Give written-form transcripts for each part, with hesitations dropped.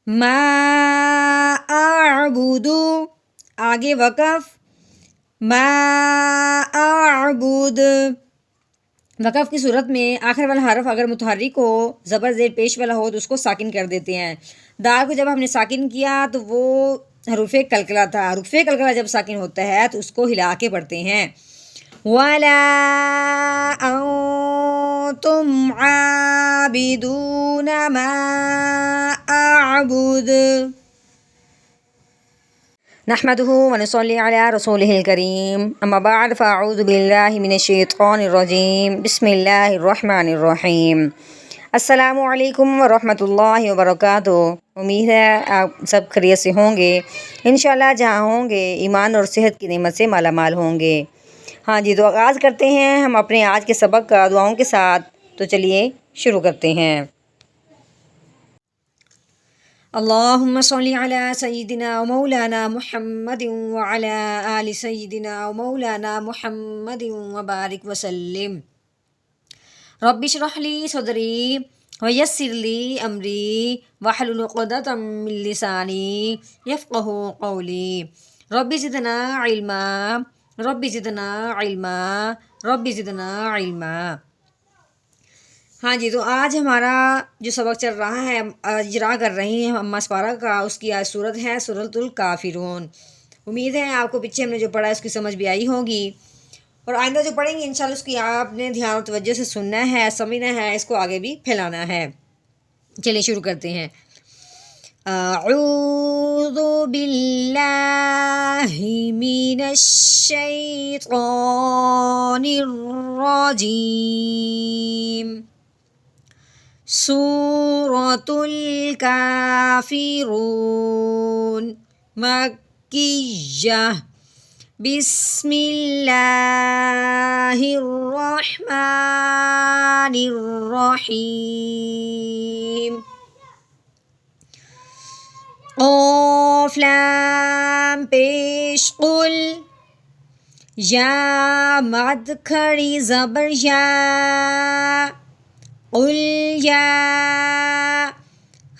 मा अअबुदु, आगे वक़फ़, मा अअबुद। वक़फ़ की सूरत में आखिर वाला हरफ अगर मुतहर्रिक हो, ज़बर ज़ेर पेश वाला हो तो उसको साकिन कर देते हैं। दाल को जब हमने साकिन किया तो वो हरूफ़े कलकला था। हरूफ़े कलकला जब साकिन होता है तो उसको हिला के पढ़ते हैं। वला अंतुम आबिदून मा अअबुद। नहमदुहु व नुसल्ली अला रसूलिहिल करीम, अम्मा बअद फ़अऊज़ु बिल्लाहि मिनश शैतानिर रजीम, बिस्मिल्लाहिर रहमानिर रहीम। अस्सलामु अलैकुम व रहमतुल्लाहि व बरकातुहू। उम्मीद है आप सब खैरियत से होंगे। इंशाअल्लाह जहाँ होंगे ईमान और सेहत की नेमत से माला माल होंगे। हाँ जी, तो आगाज़ करते हैं हम अपने आज के सबक का दुआओं के साथ। तो चलिए शुरू करते हैं। अल्लाहुम्मा सल्ली अला सय्यिदिना व मौलाना मुहम्मदिन व अला आलि सय्यिदिना व मौलाना मुहम्मदिन व बारिक व सल्लिम। रब्बि इश्रह ली सदरी व यस्सिर ली अमरी वहलुल उक़दतम मिन लिसानी यफ़क़हू क़ौली। Rabbi ज़िदना इल्मा, rabbi ज़िदना इल्मा, rabbi ज़िदना इल्मा। हाँ जी, तो आज हमारा जो सबक चल रहा है, इजरा कर रही हैं हम पारा का, उसकी आज सूरत है सूरतुल काफिरून। उम्मीद है आपको पीछे हमने जो पढ़ा है उसकी समझ भी आई होगी, और आइंदा जो पढ़ेंगे इंशाल्लाह उसकी आपने ध्यान और तवज्जो से सुनना है, समझना है, इसको आगे भी फैलाना है। चलिए शुरू करते हैं। अऊज़ु बिल्लाहि मिनश शैतानिर रजीम। सूरतुल काफिरून मक्किय्यह। बिस्मिल्लाहिर्रहमानिर्रहीम। क़ाफ़ लाम पेश क़ुल, या मद खड़ी ज़बर या, क़ुल या।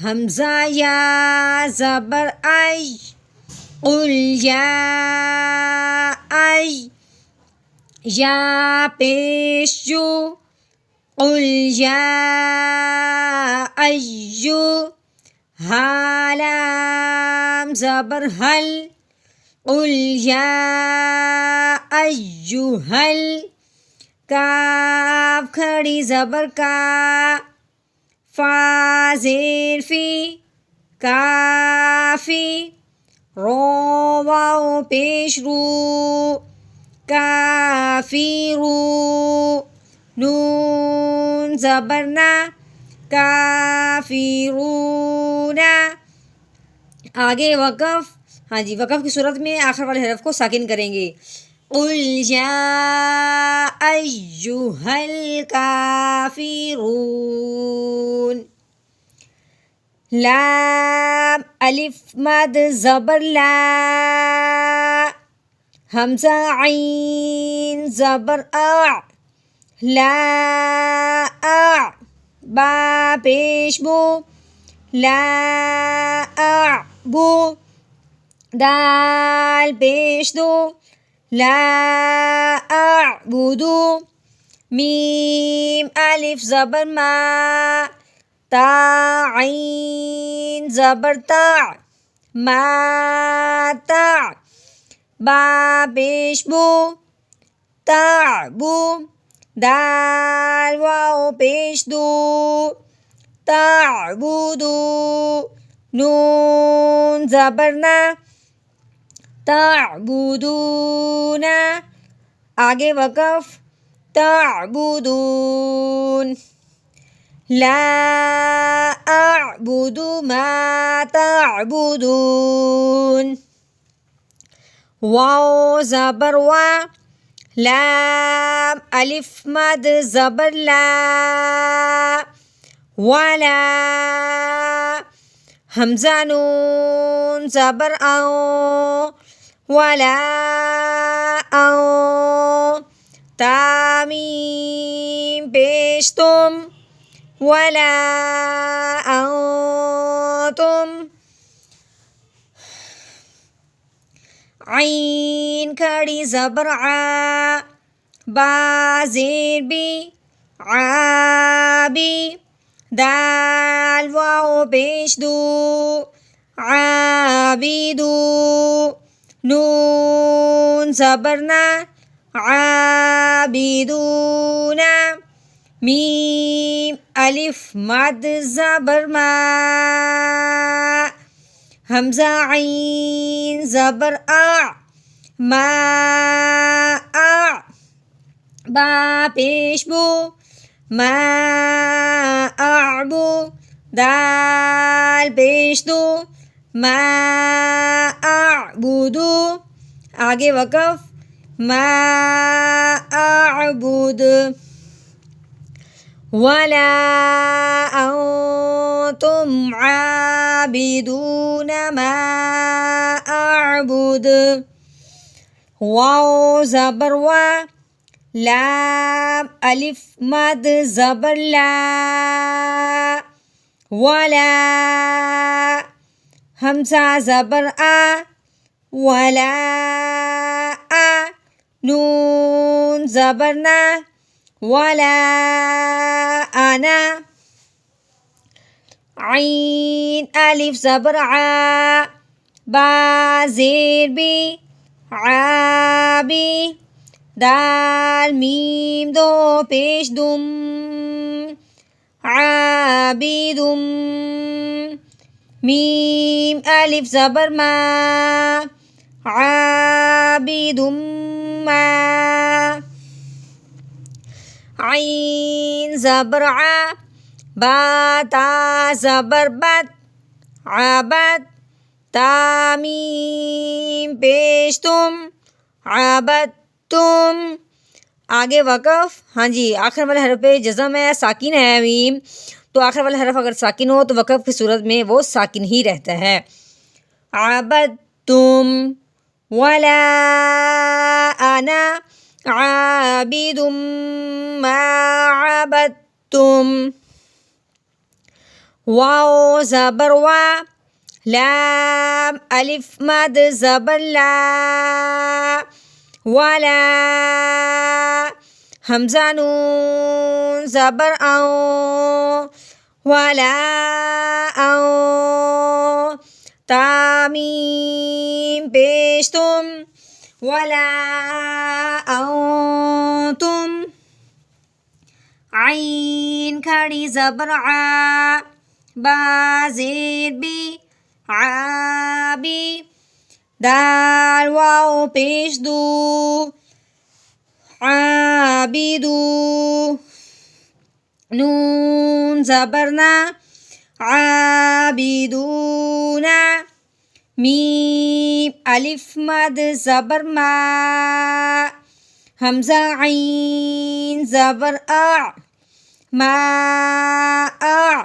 हमज़ा या ज़बर आई, क़ुल या आई। या पेश यू, क़ुल या अय्यु। हा लाम ज़बर हल, क़ुल या अय्युहल। काफ खड़ी ज़बर का, फ़ा ज़ेर फ़ी, काफ़ी। रो वाओ पेश रू, काफ़िरू। नून ज़बर ना, काफ़िरूना। आगे वक़फ़। हाँ जी, वक़फ़ की सूरत में आखिर वाले हरफ को साकिन करेंगे। क़ुल या अय्युहल काफ़िरून। लाम अलिफ मद ज़बर ला, हमज़ा आइन ज़बर आ, ला आ। बा पेश बो, ला आ बो। दाल पेश दो, ला आ बुदू। मीम अलिफ ज़बर मा, ता आइन ज़बर ता, माता। बा पेश बो, ता बो। दाल वाओ पेश दो, ता बुदू। नून ज़बर ना, ताबुदूना। आगे वक़फ़, ताबुदून। ला अअबुदु मा ताबुदून। वाओ ज़बर वा, लाम अलिफ मद ज़बर ला, वाला। हमज़ा नून ज़बर आओ, वाला आओ। तामीम पेश तुम, वला तुम। आइन खड़ी ज़बर आ, बा ज़ेर बी, आबी। दाल वाओ पेश दू, आबिदू। नून ज़बर ना, आबिदूना। मीम अलिफ मद ज़बर मा, हमज़ा आइन ज़बर आ, मा आ। बा पेश बू, मा आबू। दाल पेश दू, मा आबुदू। आगे वक़फ़, मा आबुद। वला अंतुम आबिदून मा अअबुद। वाओ ज़बर वा, लाम अलिफ मद ज़बर ला, वला। हमज़ा ज़बर आ, वला आ। नून ज़बर ना, वला आना। आइन अलिफ ज़बर आ, बा ज़ेर बी, आबी। दाल मीम दो पेश दुम, आबिदुम। मीम अलिफ ज़बर मा, आबिदुम मा। आइन ज़बर आ, बा ता ज़बर बद, आबद। तामीम पेश तुम, आबद तुम। आगे वक़फ़, हाँ जी, आखिर वाले हरफ पे जज़म है, साकिन है मीम। तो आखिर वाला हरफ अगर साकिन हो तो वक़फ़ की सूरत में वो साकिन ही रहता है। आबद तुम, वला आना आबिदुम मा आबदतुम। वाओ ज़बर वा, लाम अलिफ मद ज़बर ला, वला। हमज़ा नून ज़बर औ, वला औ। तामीम पेश तुम, वला औ तुम। आइन खड़ी ज़बर आ, बा ज़ेर बी, आबी। दाल वाओ पेश दू, आबिदू। नून ज़बर ना, आबिदूना। मीम अलिफ मद ज़बर मा, हमज़ा आइन ज़बर आ, मा आ।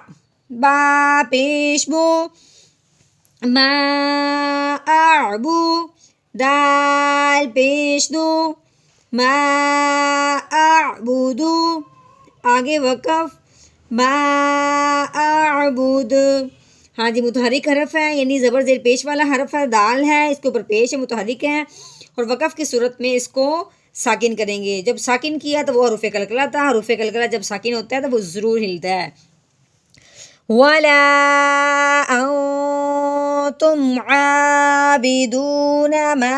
बा पेश बू, मा आबू। दाल पेश दू, मा आबुदू। आगे वक़फ़, मा आबुद। हाँ जी, मुतहरिक हरफ है, यानी ज़बर ज़ेर पेश वाला हरफ है, दाल है, इसके ऊपर पेश है, मुतहरिक है। और वक़फ़ की सूरत में इसको साकिन करेंगे। जब साकिन किया तो वो हरूफ़े कलकला था, हरूफ़े कलकला जब साकिन होता है तो वो ज़रूर हिलता है। वला अंतुम आबिदून मा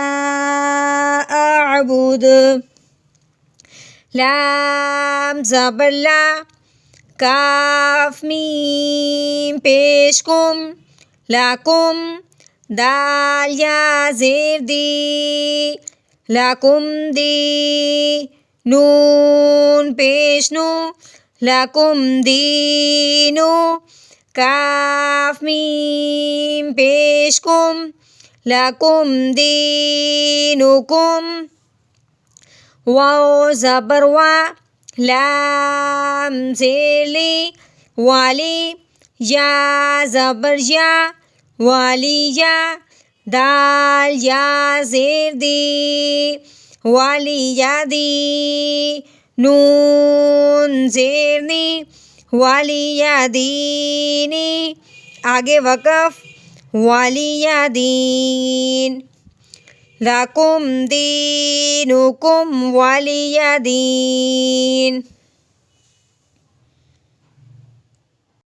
अअबुद। लाम ज़बर ला, काफ मीम पेश कुम, लाकुम। दाल या ज़ेर दी, लाकुम दी। नून पेश नु, लाकुम दीनु। काफ मीम पेश कुम, लाकुम दीनुकुम। वाओ ज़बर वा, लाम ज़ेर ली, वाली। या ज़बर या, वालिया। दाल या ज़ेर दी, वालिया दी। नून ज़ेर नी, वालिया दीनी। आगे वक़फ़ वालियदीन, लकुम दीनुकुम वालियदीन।